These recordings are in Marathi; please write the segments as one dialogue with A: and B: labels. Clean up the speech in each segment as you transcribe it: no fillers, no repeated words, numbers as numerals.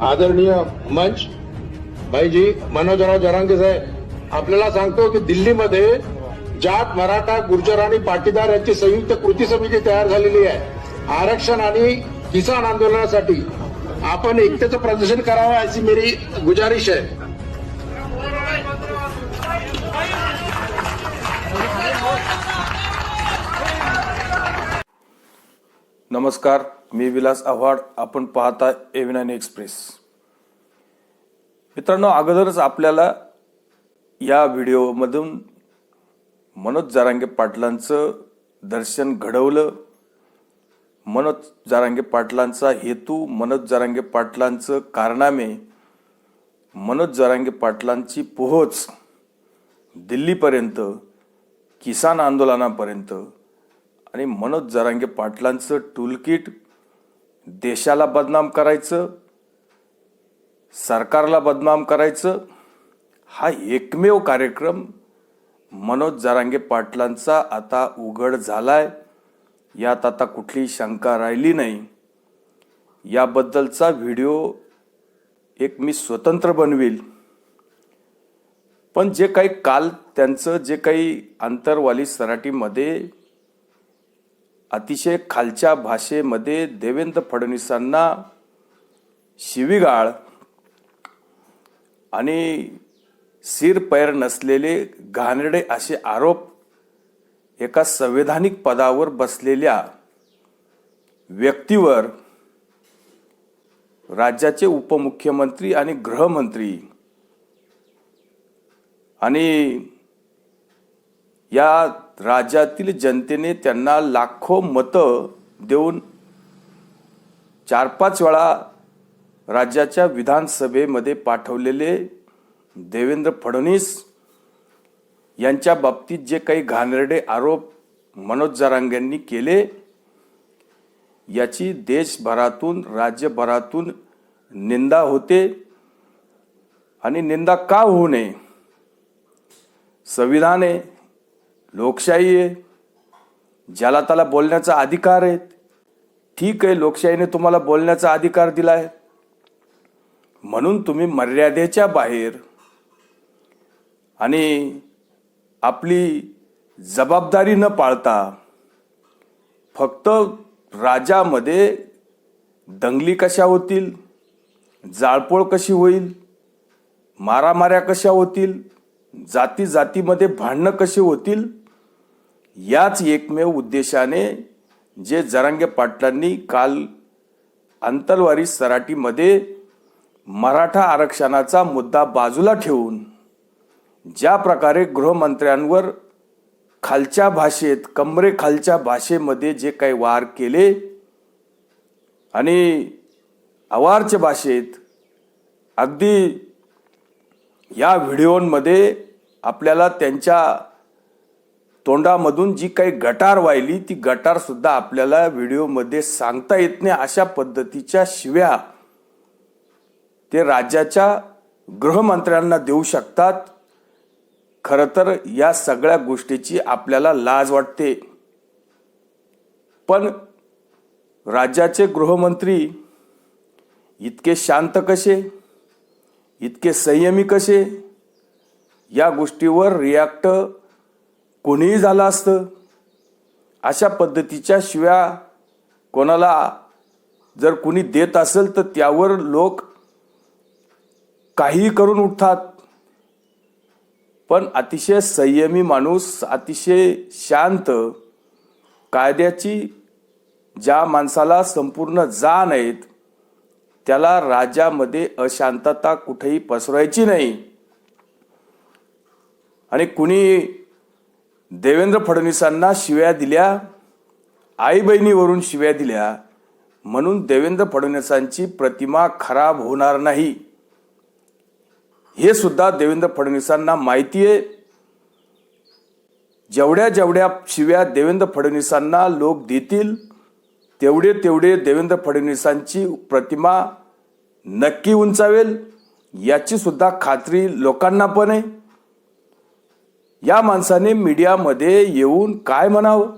A: आदरणीय मंच भाईजी मनोजराव जरांगे साहेब आपल्याला सांगतो की दिल्लीमध्ये जाट मराठा गुर्जर आणि पाटीदार यांची संयुक्त कृती समिती तयार झालेली आहे। आरक्षण आणि किसान आंदोलनासाठी आपण एकतेचं प्रदर्शन करावं अशी मेरी गुजारिश आहे।
B: नमस्कार, मी विलास आव्हाड। आपण पाहता A9 एक्सप्रेस। मित्रांनो, अगोदरच आपल्याला या व्हिडिओमधून मनोज जरांगे पाटलांचं दर्शन घडवलं, मनोज जरांगे पाटलांचा हेतू, मनोज जरांगे पाटलांचं कारनामे, मनोज जरांगे पाटलांची पोहोच दिल्लीपर्यंत, किसान आंदोलनापर्यंत आणि मनोज जरांगे पाटलांचं टूलकिट देशाला बदनाम करायचं, सरकारला बदनाम करायचं, हा एकमेव कार्यक्रम मनोज जरांगे पाटलांचा आता उघड झालाय। यात आता कुठली शंका राहिली नाही। याबद्दलचा व्हिडिओ एक मी स्वतंत्र बनवेल, पण जे काही काल त्यांचं जे काही आंतरवाली सराटीमध्ये अतिशय खालच्या भाषेमध्ये देवेंद्र फडणवीसांना शिवीगाळ आणि सिरपैर नसलेले घाणेरडे असे आरोप एका संवैधानिक पदावर बसलेल्या व्यक्तीवर, राज्याचे उपमुख्यमंत्री आणि गृहमंत्री आणि या राज्यातील जनतेने त्यांना लाखो मतं देऊन 4-5 वेळा राज्याच्या विधानसभेमध्ये पाठवलेले देवेंद्र फडणवीस यांच्या बाबतीत जे काही घाणेरडे आरोप मनोज जरांगेंनी केले, याची देशभरातून राज्यभरातून निंदा होते। आणि निंदा का होऊ नये? संविधान आहे, लोकशाही आहे, ज्याला त्याला बोलण्याचा अधिकार आहे। ठीक आहे, लोकशाहीने तुम्हाला बोलण्याचा अधिकार दिलाय, म्हणून तुम्ही मर्यादेच्या बाहेर आणि आपली जबाबदारी न पाळता फक्त राज्यामध्ये दंगली कशा होतील, जाळपोळ कशी होईल, मारामाऱ्या कशा होतील, जाती जातीमध्ये भांडणं कशी होतील, याच एकमेव उद्देशाने जे जरांगे पाटलांनी काल आंतरवाली सराटीमध्ये मराठा आरक्षणाचा मुद्दा बाजूला ठेवून ज्या प्रकारे गृहमंत्र्यांवर खालच्या भाषेत, कमरेखालच्या भाषेमध्ये जे काही वार केले आणि आवारच्या भाषेत अगदी या व्हिडिओमध्ये आपल्याला त्यांच्या तोंडामधून जी काही गटार वाहिली, ती गटार सुद्धा आपल्याला व्हिडिओमध्ये सांगता येत नाही, अशा पद्धतीच्या शिव्या ते राज्याच्या गृहमंत्र्यांना देऊ शकतात। खरं तर या सगळ्या गोष्टीची आपल्याला लाज वाटते, पण राज्याचे गृहमंत्री इतके शांत कसे, इतके संयमी कसे? या गोष्टीवर रिॲक्ट कोणीही झालं असतं। अशा पद्धतीच्या शिव्या कोणाला जर कोणी देत असेल तर त्यावर लोक काही करून उठतात, पण अतिशय संयमी माणूस, अतिशय शांत, कायद्याची ज्या माणसाला संपूर्ण जाण आहेत, त्याला राज्यामध्ये अशांतता कुठेही पसरवायची नाही। आणि कुणी देवेंद्र फडणवीसांना शिव्या दिल्या, आई बहिणीवरून शिव्या दिल्या, म्हणून देवेंद्र फडणवीसांची प्रतिमा खराब होणार नाही, हे सुद्धा देवेंद्र फडणवीसांना माहिती आहे। जेवढ्या जेवढ्या शिव्या देवेंद्र फडणवीसांना लोक देतील, तेवढे तेवढे देवेंद्र फडणवीसांची प्रतिमा नक्की उंचावेल, याची सुद्धा खात्री लोकांना पण आहे। या माणसाने मीडियामध्ये येऊन काय म्हणावं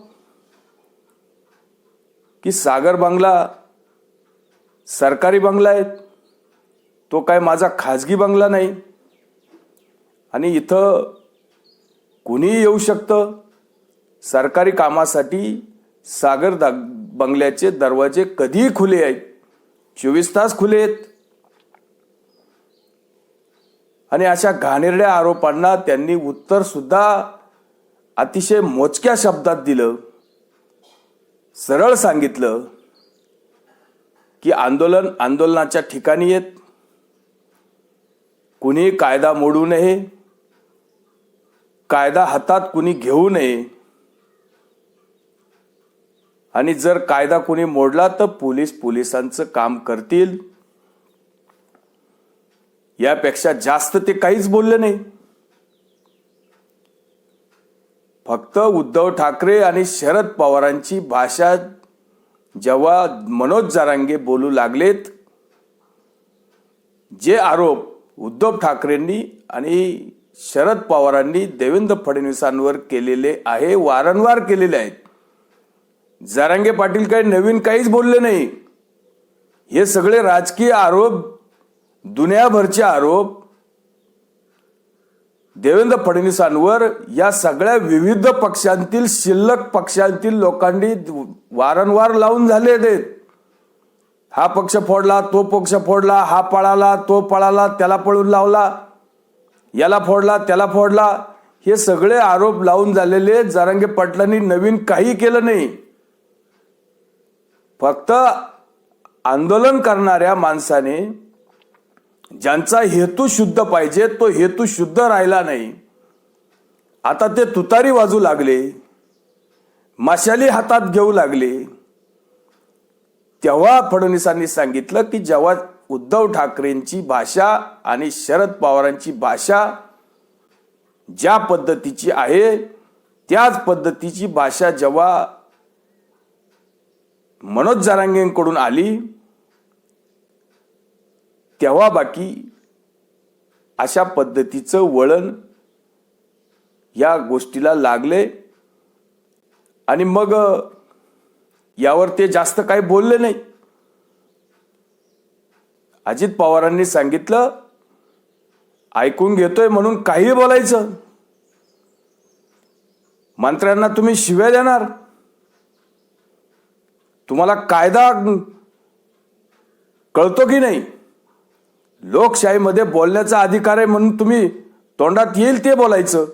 B: की सागर बंगला सरकारी बंगला आहे, तो काय माझा खाजगी बंगला नाही आणि इथं कुणीही येऊ शकतं. सरकारी कामासाठी सागर बंगल्याचे दरवाजे कधीही खुले आहेत, 24 तास खुले आहेत. आणि अशा घाणेरड्या आरोपांना त्यांनी उत्तर सुद्धा अतिशय मोजक्या शब्दात दिलं. सरळ सांगितलं की आंदोलनाच्या ठिकाणी येत, कुणी कायदा मोडू नये, कायदा हातात कुणी घेऊ नये आणि जर कायदा कुणी मोडला तर पोलिसांचं काम करतील. यापेक्षा जास्त ते काहीच बोलले नाही. फक्त उद्धव ठाकरे आणि शरद पवारांची भाषा जेव्हा मनोज जरांगे बोलू लागलेत, जे आरोप उद्धव ठाकरेंनी आणि शरद पवारांनी देवेंद्र फडणवीसांवर केलेले आहे, वारंवार केलेले आहेत. जरांगे पाटील काही नवीन काहीच बोलले नाही. हे सगळे राजकीय आरोप, दुनियाभरचे आरोप देवेंद्र फडणवीसांवर या सगळ्या विविध पक्षांतील, शिल्लक पक्षांतील लोकांनी वारंवार लावून झाले आहेत. हा पक्ष फोडला, तो पक्ष फोडला, हा पळाला, तो पळाला, त्याला पळून लावला, याला फोडला, त्याला फोडला. हे सगळे आरोप लावून झालेले. जरांगे पाटलांनी नवीन काही केलं नाही. फक्त आंदोलन करणाऱ्या माणसाने ज्यांचा हेतू शुद्ध पाहिजे तो हेतू शुद्ध राहिला नाही. आता ते तुतारी वाजू लागले, मशाली हातात घेऊ लागले. तेव्हा फडणवीसांनी सांगितलं की जेव्हा उद्धव ठाकरेंची भाषा आणि शरद पवारांची भाषा ज्या पद्धतीची आहे त्याच पद्धतीची भाषा जेव्हा मनोज जरांगेंकडून आली, तेव्हा बाकी अशा पद्धतीचं वळण या गोष्टीला लागले. आणि मग यावर ते जास्त काही बोलले नाही. अजित पवारांनी सांगितलं, ऐकून घेतोय म्हणून काही बोलायचं. मंत्र्यांना तुम्ही शिव्या देणार, तुम्हाला कायदा कळतो की नाही? लोकशाहीमध्ये बोलण्याचा अधिकार आहे म्हणून तुम्ही तोंडात येईल ते बोलायचं.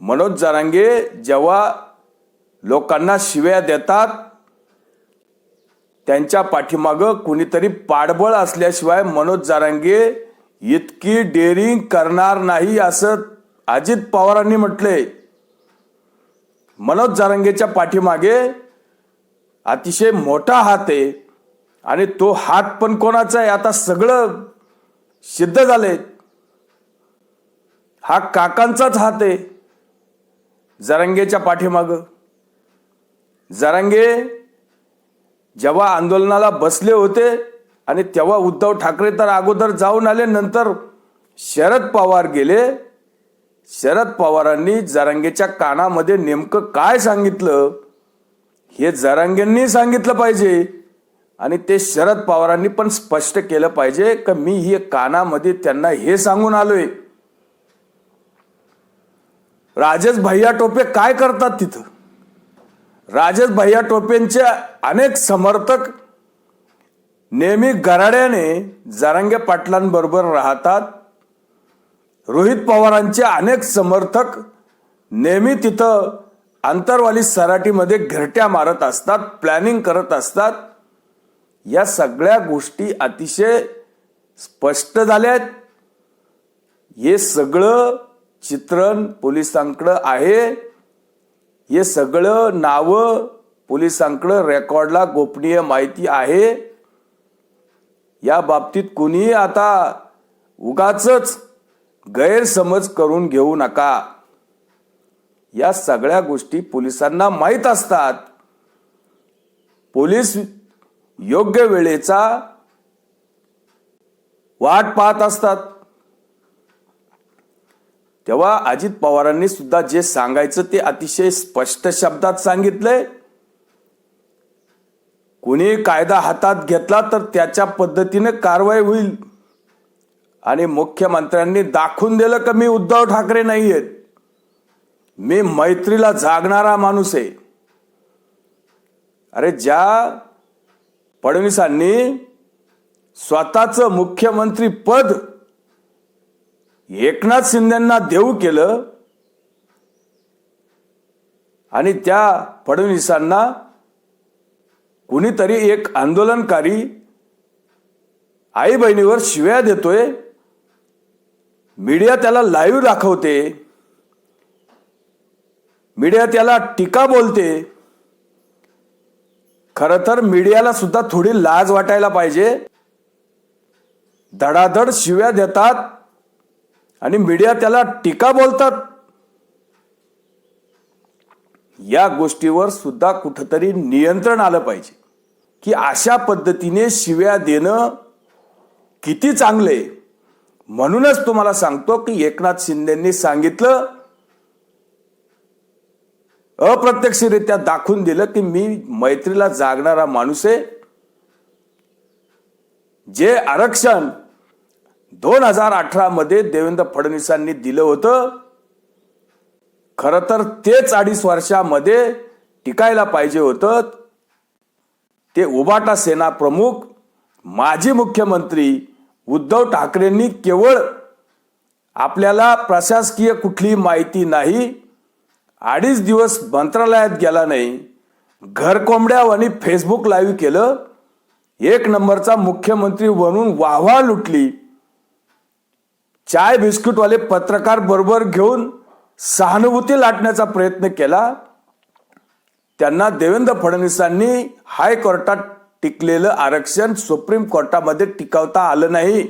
B: मनोज जरांगे जेव्हा लोकांना शिव्या देतात, त्यांच्या पाठीमागं कुणीतरी पाठबळ असल्याशिवाय मनोज जरांगे इतकी डेअरिंग करणार नाही असं अजित पवारांनी म्हटलंय. मनोज जरांगेच्या पाठीमागे अतिशय मोठा हात आहे आणि तो हात पण कोणाचा आहे आता सगळं सिद्ध झालंय. हा काकांचाच हात आहे जरांगेच्या पाठीमागं. जरांगे जेव्हा आंदोलनाला बसले होते आणि तेव्हा उद्धव ठाकरे तर अगोदर जाऊन आले, नंतर शरद पवार गेले. शरद पवारांनी जरांगेच्या कानामध्ये नेमकं काय सांगितलं हे जरांगेंनी सांगितलं पाहिजे आणि ते शरद पवारांनी पण स्पष्ट केलं पाहिजे की मी हे कानामध्ये त्यांना हे सांगून आलोय. राजेश भैया टोपे काय करतात तिथं? राजेश भैया टोपेंचे अनेक समर्थक नेहमी गराड्याने जरांगे पाटलांबरोबर राहतात. रोहित पवारांचे अनेक समर्थक नेहमी तिथं अंतरवाली सराटीमध्ये घरट्या मारत असतात, प्लॅनिंग करत असतात. या सगळ्या गोष्टी अतिशय स्पष्ट झाल्यात. हे सगळं चित्रण पोलिसांकडं आहे. हे सगळं नावं पोलिसांकडं रेकॉर्डला गोपनीय माहिती आहे. या बाबतीत कुणी आता उगाचच गैरसमज करून घेऊ नका. या सगळ्या गोष्टी पोलिसांना माहीत असतात. पोलीस योग्य वेळेचा वाट पाहत असतात. तेव्हा अजित पवारांनी सुद्धा जे सांगायचं ते अतिशय स्पष्ट शब्दात सांगितलंय. कुणी कायदा हातात घेतला तर त्याच्या पद्धतीने कारवाई होईल. आणि मुख्यमंत्र्यांनी दाखवून दिलं की मी उद्धव ठाकरे नाही आहेत, मी मैत्रीला जागणारा माणूस आहे. अरे ज्या फडणवीसांनी स्वतःचं मुख्यमंत्री पद एकनाथ शिंदेंना देऊ केलं आणि त्या फडणवीसांना कुणीतरी एक आंदोलनकारी आई बहिणीवर शिव्या देतोय, मीडिया त्याला लाईव्ह दाखवते, मीडिया त्याला टीका बोलते. खरं तर मीडियाला सुद्धा थोडी लाज वाटायला पाहिजे. धडाधड शिव्या देतात आणि मीडिया त्याला टीका बोलतात. या गोष्टीवर सुद्धा कुठंतरी नियंत्रण आलं पाहिजे की अशा पद्धतीने शिव्या देणं किती चांगले. म्हणूनच तुम्हाला सांगतो की एकनाथ शिंदेंनी सांगितलं, अप्रत्यक्षरित्या दाखवून दिलं की मी मैत्रीला जागणारा माणूस आहे. जे आरक्षण 2018 मध्ये देवेंद्र फडणवीसांनी दिलं होतं, खरं तर तेच 2.5 वर्षामध्ये टिकायला पाहिजे होतं. ते उबाटा सेना प्रमुख माजी मुख्यमंत्री उद्धव ठाकरेंनी केवळ आपल्याला प्रशासकीय कुठली माहिती नाही, 2.5 दिवस मंत्रालयात गेला नाही, घरकोंबड्यावानी फेसबुक लाईव्ह केलं, 1 नंबरचा मुख्यमंत्री बनून वाहवा लुटली, चाय बिस्कुटवाले पत्रकार बरोबर घेऊन सहानुभूती लाटण्याचा प्रयत्न केला. त्यांना देवेंद्र फडणवीसांनी हायकोर्टात टिकलेलं आरक्षण सुप्रीम कोर्टामध्ये टिकवता आलं नाही.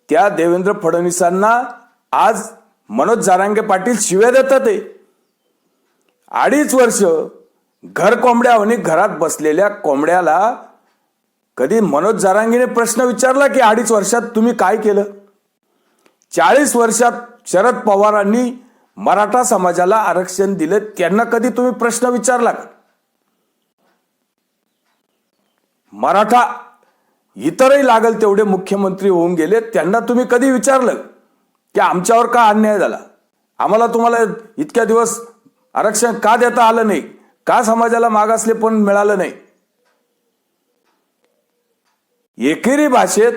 B: त्या देवेंद्र फडणवीसांना आज मनोज जरांगे पाटील शिव्या देतात. 2.5 वर्ष घर कोंबड्यावानी घरात बसलेल्या कोंबड्याला कधी मनोज जरांगेने प्रश्न विचारला की 2.5 वर्षात तुम्ही काय केलं? 40 वर्षात शरद पवारांनी मराठा समाजाला आरक्षण दिले, त्यांना कधी तुम्ही प्रश्न विचारला का? मराठा इतरही लागल तेवढे मुख्यमंत्री होऊन गेले, त्यांना तुम्ही कधी विचारलं की आमच्यावर का अन्याय झाला, आम्हाला तुम्हाला इतक्या दिवस आरक्षण का देता आलं नाही, का समाजाला मागासले पण मिळालं नाही? एकेरी भाषेत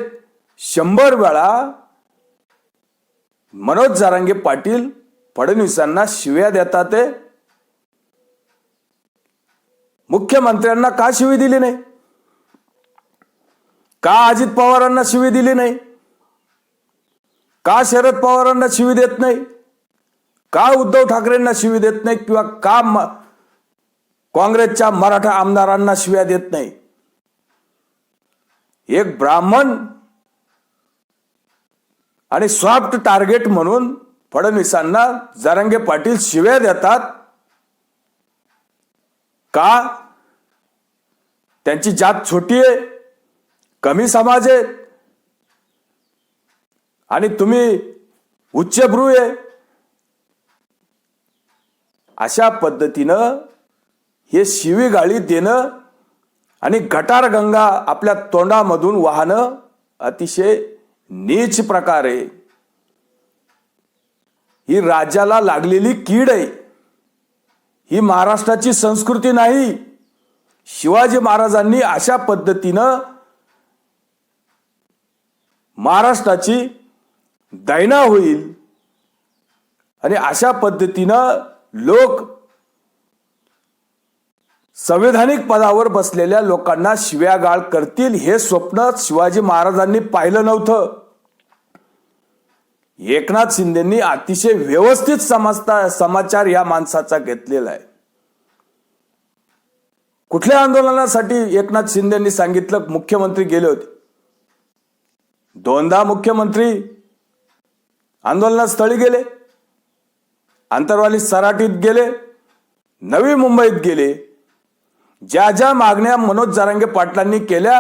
B: 100 वेळा मनोज जरांगे पाटील फडणवीसांना शिव्या देतात. मुख्यमंत्र्यांना का शिवी दिली नाही? का अजित पवारांना शिवी दिली नाही? का शरद पवारांना शिवी देत नाही? का उद्धव ठाकरेंना शिवी देत नाही? किंवा का काँग्रेसच्या मराठा आमदारांना शिव्या देत नाही? एक ब्राह्मण आणि सॉफ्ट टार्गेट म्हणून फडणवीसांना जरांगे पाटील शिव्या देतात का? त्यांची जात छोटी आहे, कमी समाज आहे आणि तुम्ही उच्चभ्रू आहे. अशा पद्धतीनं हे शिवीगाळी देणं आणि गटारगंगा आपल्या तोंडामधून वाहणं अतिशय नीच प्रकार आहे. ही राज्याला लागलेली कीड आहे. ही महाराष्ट्राची संस्कृती नाही. शिवाजी महाराजांनी अशा पद्धतीनं महाराष्ट्राची दैना होईल आणि अशा पद्धतीनं लोक संवैधानिक पदावर बसलेल्या लोकांना शिव्यागाळ करतील, हे स्वप्न शिवाजी महाराजांनी पाहिलं नव्हतं. एकनाथ शिंदेंनी अतिशय व्यवस्थित समाचार या माणसाचा घेतलेला आहे. कुठल्या आंदोलनासाठी एकनाथ शिंदेंनी सांगितलं मुख्यमंत्री गेले होते? 2दा मुख्यमंत्री आंदोलनास्थळी गेले, आंतरवाली सराटीत गेले, नवी मुंबईत गेले. ज्या ज्या मागण्या मनोज जरांगे पाटलांनी केल्या,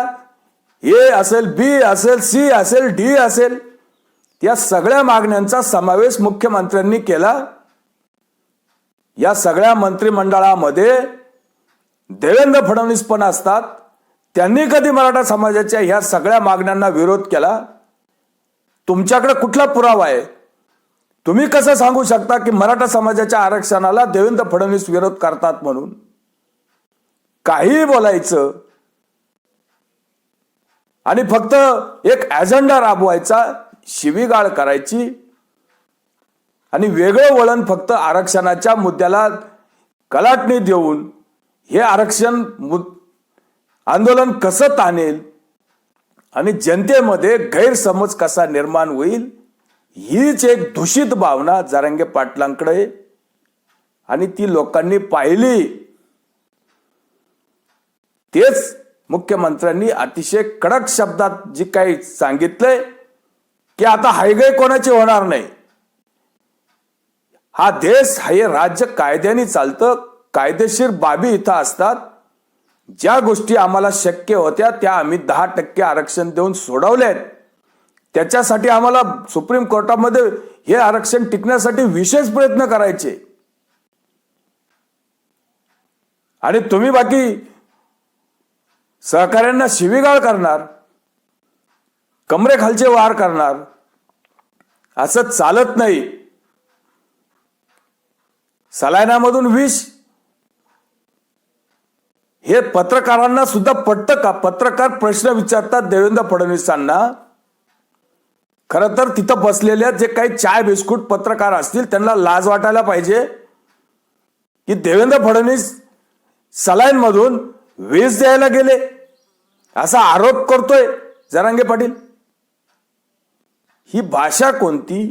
B: ए असेल, बी असेल, सी असेल, डी असेल, त्या सगळ्या मागण्यांचा समावेश मुख्यमंत्र्यांनी केला. या सगळ्या मंत्रिमंडळामध्ये देवेंद्र फडणवीस पण असतात, त्यांनी कधी मराठा समाजाच्या ह्या सगळ्या मागण्यांना विरोध केला? तुमच्याकडे कुठला पुरावा आहे? तुम्ही कसं सांगू शकता की मराठा समाजाच्या आरक्षणाला देवेंद्र फडणवीस विरोध करतात म्हणून? काहीही बोलायचं आणि फक्त एक अजेंडा राबवायचा, शिवीगाळ करायची आणि वेगळं वळण फक्त आरक्षणाच्या मुद्द्याला कलाटणी देऊन हे आरक्षण आंदोलन कसं ताणेल आणि जनतेमध्ये गैरसमज कसा निर्माण होईल, हीच एक दूषित भावना जरांगे पाटलांकडे आणि ती लोकांनी पाहिली. तेच मुख्यमंत्र्यांनी अतिशय कडक शब्दात जी काही सांगितलंय की आता हायगाय कोणाची होणार नाही. हा देश, हे राज्य कायद्याने चालतं, कायदेशीर बाबी इथं असतात. ज्या गोष्टी आम्हाला शक्य होत्या त्या आम्ही 10% आरक्षण देऊन सोडवल्यात. त्याच्यासाठी आम्हाला सुप्रीम कोर्टामध्ये हे आरक्षण टिकण्यासाठी विशेष प्रयत्न करायचे. आणि तुम्ही बाकी सहकाऱ्यांना शिवीगाळ करणार, कमरेखालचे वार करणार, असं चालत नाही. सलायनामधून विष हे पत्रकारांना सुद्धा पटतं का? पत्रकार प्रश्न विचारतात देवेंद्र फडणवीसांना. खरं तर तिथं बसलेल्या जे काही चाय बिस्कुट पत्रकार असतील त्यांना लाज वाटायला पाहिजे की देवेंद्र फडणवीस सलाईन मधून विष द्यायला गेले असा आरोप करतोय जरांगे पाटील. ही भाषा कोणती?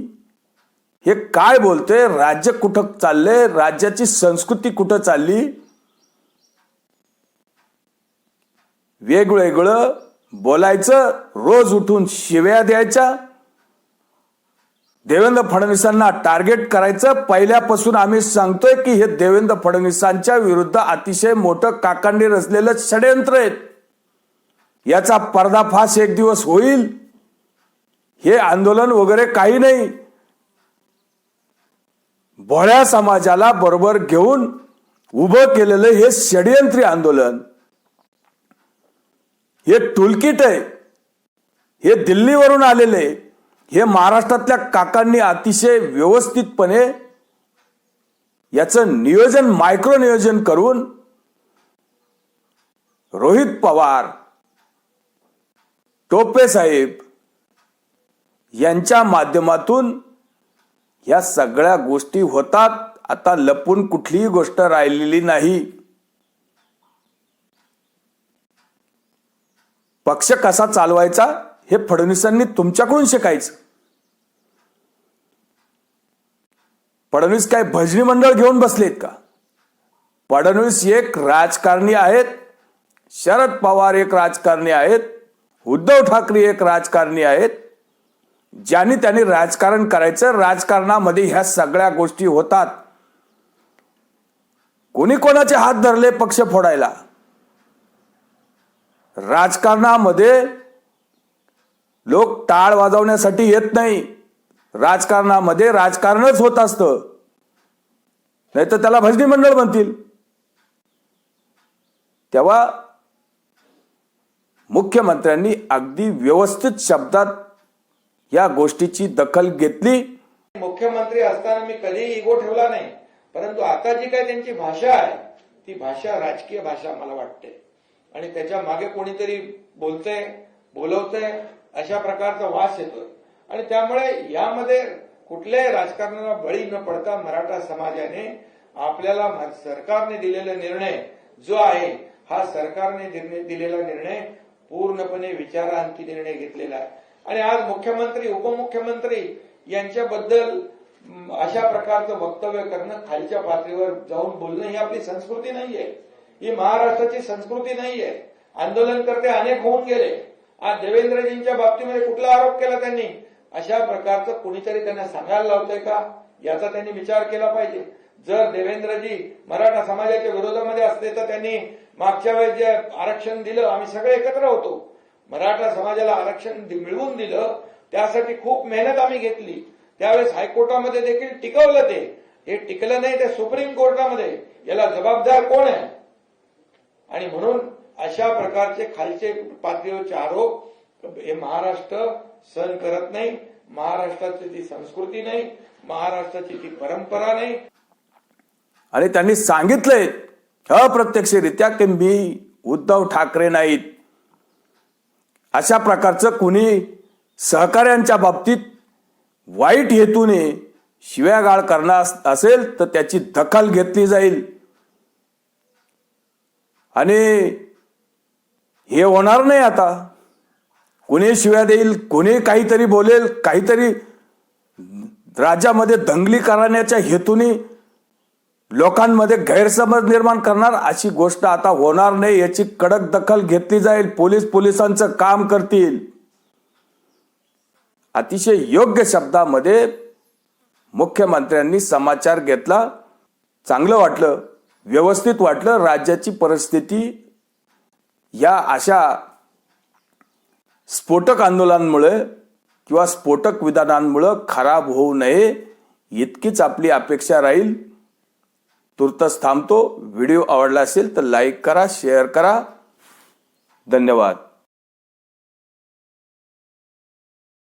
B: हे काय बोलतोय? राज्य कुठं चाललंय? राज्याची संस्कृती कुठं चालली? वेगवेगळं बोलायचं, रोज उठून शिव्या द्यायच्या, देवेंद्र फडणवीसांना टार्गेट करायचं. पहिल्यापासून आम्ही सांगतोय की हे देवेंद्र फडणवीसांच्या विरुद्ध अतिशय मोठं काकांडी रचलेलं षडयंत्र आहे. याचा पर्दाफाश एक दिवस होईल. हे आंदोलन वगैरे काही नाही. भोळ्या समाजाला बरोबर घेऊन उभं केलेलं हे षडयंत्री आंदोलन, हे टूलकिट आहे. हे दिल्लीवरून आलेले, हे महाराष्ट्रातल्या काकांनी अतिशय व्यवस्थितपणे याचं नियोजन, मायक्रो नियोजन करून रोहित पवार, टोपे साहेब यांच्या माध्यमातून या सगळ्या गोष्टी होतात. आता लपून कुठलीही गोष्ट राहिलेली नाही. पक्ष कसा चालवायचा हे फडणवीसांनी तुमच्याकडून शिकायचं. फडणवीस काय भजनी मंडळ घेऊन बसलेत का? फडणवीस एक राजकारणी आहेत, शरद पवार एक राजकारणी आहेत, उद्धव ठाकरे एक राजकारणी आहेत. ज्यांनी त्यांनी राजकारण करायचं. राजकारणामध्ये ह्या सगळ्या गोष्टी होतात. कोणी कोणाचे हात धरले पक्ष फोडायला? राजकारणामध्ये लोक टाळ वाजवण्यासाठी येत नाही. राजकारणामध्ये राजकारणच होत असतं, नाही तर त्याला भजनी मंडळ म्हणतील. तेव्हा मुख्यमंत्र्यांनी अगदी व्यवस्थित शब्दात या गोष्टीची दखल घेतली.
C: मुख्यमंत्री असताना मी कधीही इगो ठेवला नाही, परंतु आता जी काही त्यांची भाषा आहे ती भाषा राजकीय भाषा मला वाटते आणि त्याच्या मागे कोणीतरी बोलतंय, बोलवतंय, अशा प्रकारचा वास येतोय. आणि त्यामुळे यामध्ये कुठल्याही राजकारणाला बळी न पडता मराठा समाजाने आपल्याला सरकारने दिलेला निर्णय जो आहे, हा सरकारने दिलेला निर्णय पूर्णपणे विचारांती निर्णय घेतलेला आहे. आणि आज मुख्यमंत्री, उपमुख्यमंत्री यांच्याबद्दल अशा प्रकारचं वक्तव्य करणं, खालच्या पातळीवर जाऊन बोलणं, ही आपली संस्कृती नाहीये. ही महाराष्ट्राची संस्कृती नाहीये. आंदोलनकर्ते अनेक होऊन गेले. आज देवेंद्रजींच्या बाबतीमध्ये कुठला आरोप केला त्यांनी? अशा प्रकारचं कुणीतरी त्यांना सांगायला लावतंय का? याचा त्यांनी विचार केला पाहिजे. जर देवेंद्रजी मराठा समाजाच्या विरोधामध्ये असते तर त्यांनी मागच्या वेळेस जे आरक्षण दिलं, आम्ही सगळे एकत्र होतो, मराठा समाजाला आरक्षण मिळवून दिलं, त्यासाठी खूप मेहनत आम्ही घेतली. त्यावेळेस हायकोर्टामध्ये देखील टिकवलं. ते हे टिकलं नाही, ते सुप्रीम कोर्टामध्ये. याला जबाबदार कोण आहे? आणि म्हणून अशा प्रकारचे खालचे पातळीवरचे आरोप हे महाराष्ट्र सहन करत नाही. महाराष्ट्राची ती संस्कृती नाही, महाराष्ट्राची ती परंपरा नाही.
B: आणि त्यांनी सांगितलंय अप्रत्यक्षरित्या की मी उद्धव ठाकरे नाहीत. अशा प्रकारचं कुणी सहकाऱ्यांच्या बाबतीत वाईट हेतूने शिव्यागाळ करणार असेल तर त्याची दखल घेतली जाईल. आणि हे होणार नाही. आता कोणी शिव्या देईल, कोणी काहीतरी बोलेल, काहीतरी राज्यामध्ये दंगली करण्याच्या हेतूने लोकांमध्ये गैरसमज निर्माण करणार, अशी गोष्ट आता होणार नाही. याची कडक दखल घेतली जाईल. पोलिसांचं काम करतील. अतिशय योग्य शब्दामध्ये मुख्यमंत्र्यांनी समाचार घेतला. चांगलं वाटलं, व्यवस्थित वाटलं. राज्याची परिस्थिती या अशा स्फोटक आंदोलनामुळे किंवा स्फोटक विधानांमुळे खराब होऊ नये इतकीच आपली अपेक्षा राहील. तुर्तच थांबतो. व्हिडिओ आवडला असेल तर लाईक करा, शेअर करा. धन्यवाद.